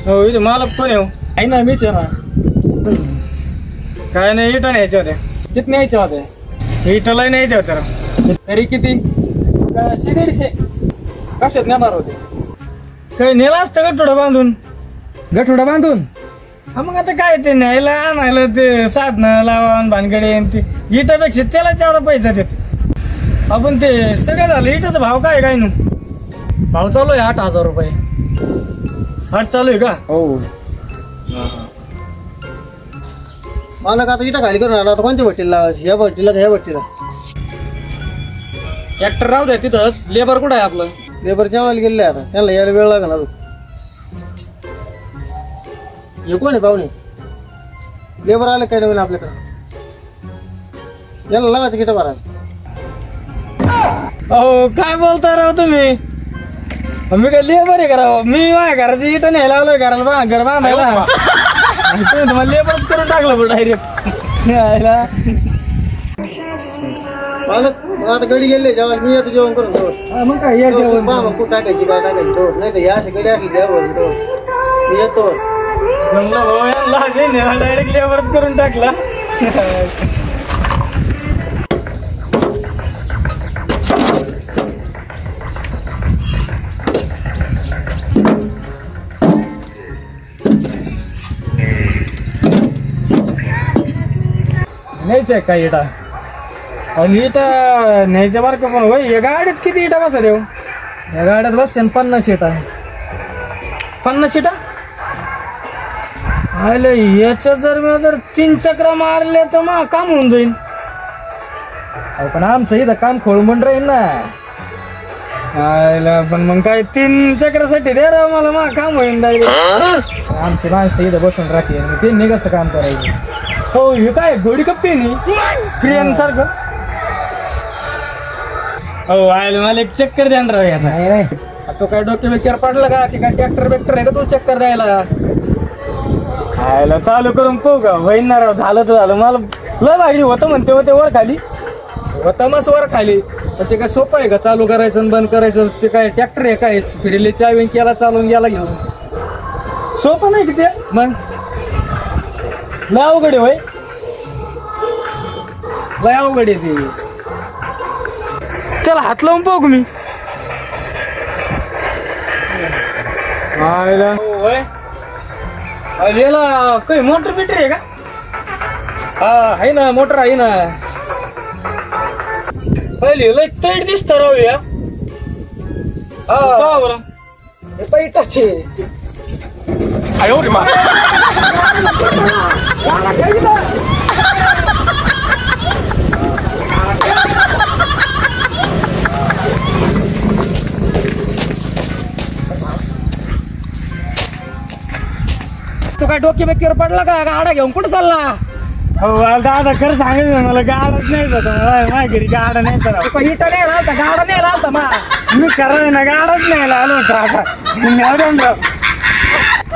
हो इथे मालक कोण आहे? आहे ना मीच आहे ना. काय नाही इटा न्यायच्या होत्या. किती न्यायच्या होत्या? इटाला न्यायच्या होत्या. तरी किती? 150. कशात नेणार होते? काही नेला असतं गठोडा बांधून. गठोडा बांधून? हा मग आता काय ते न्यायला आणायला ते साधनं लावून भानगडे इटापेक्षा त्याला 4 पैसा देत. आपण ते सगळं झालं. इटाचा भाव काय काय ना? भाव चालू आहे 8,000 रुपये. 8 चालू आहे का? हो. मला का आता इटा खाली करून आला. आता कोणत्या भट्टीला? ह्या भट्टीला ह्या भट्टीला? ट्रॅक्टर राहू द्या तिथंच. लेबर कुठं आहे आपलं? लेबर जेवायला गेले आता. त्याला यायला वेळ लागला अजून. हे कोण आहे पाहुणे? लेबर आले काय नवीन आपल्याकडे? याला लावायचं किटा भरायला. अहो काय बोलता राव तुम्ही? मी काय लेबर आहे करावं? मी माझ्या घराची इटा नाही लावलोय घराला घर बांधायला. तुम्हाला लेबरच करून टाकलं डायरेक्ट. आता गडी गेले जेवण. मी येतो जेवण करून. मग काय कुठं टाकायची काय टाकायची तो नाही तर या अशी गडी असली जेवण तो मी येतो. डायरेक्ट लेबरच करून टाकला. न्यायचंय काय इटा? आणि इटा न्यायच्या बार का पण होय. या गाड्यात किती इटा बसा देऊ? या गाड्यात बसते 50 इटा. 50 इटा? आले याच्या जर मी 3 चक्र मारले तर मग काम होऊन जाईल. पण आमचं इथं काम खोळून राहील ना. आयला पण मग काय 3 चक्रासाठी दे राव मला. मग काम होईल डायरेक्ट. आमची माणसं इथं बसून राहते. त्यांनी कसं काम करायचं? हो हे काय घोडी कप्पी नाही क्रियन सारखं. हो आयला मला एक चक्कर द्या राव याचा. नाही तो काय डोके बेकार पडला का? ते काय ट्रॅक्टर बेक्टर आहे का तू चक्कर द्यायला? आयला चालू करून पाहू का? होईन ना राव. झालं तर झालं. मला लय भारी होतं म्हणते होते वर खाली. होता मस्त वर खाली. पण ते काय सोपं आहे का चालू करायचं आणि बंद करायचं? ते काय ट्रॅक्टर आहे काय? फिरले चावी केला चालून गेला घेऊन. सोपं नाही किती मग लय अवघड आहे होय. लय अवघड आहे ते. त्याला हात लावून पाहू मी. आयला याला काही मोटर बिटर आहे का? हा आहे ना मोटर आहे ना. पहिले लय तैट दिसत राव या. हा बरं हे पैटाचे. तू काय डोके बेकीवर पडला का? गाडा घेऊन कुठं चालला? हो दादा खरं सांगायचं मला गाडच नाही जात. माझ्या घरी गाडा नाही तर इटा नाही राहता गाडा नाही राहता मा. मी करायला ना गाडच नाही आलो होतो. आता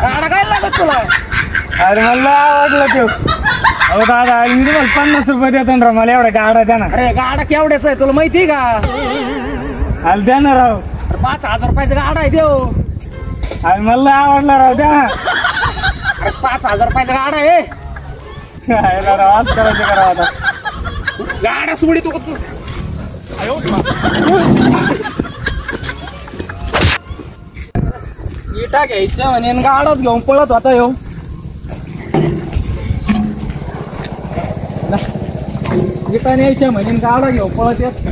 गाडा काय लागत तुला? अरे मला आवडलं तो. हो दादा मी तुम्हाला 50 रुपये देतो ना राव. मला एवढा गाडा द्या ना. अरे गाडा केवढ्याचा आहे तुला माहिती का? अरे द्या ना राव. 5,000 रुपयाचा गाडा आहे देव. अरे मला आवडला राव द्या ना. 5,000 रुपयाचा गाडा आहे. आज करायचं करा आता. गाडा सोडी तू. इटा घ्यायचं म्हणे गाडाच घेऊन पळत होता येऊ. इटा न्यायच्या म्हणे गाडा घेऊन पळत येत.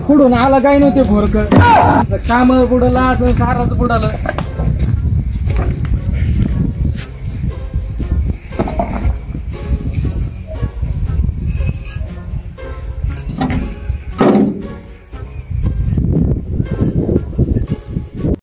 कुठून आला काय नव्हते भोरक. काम बुडलं सारच बुडालं.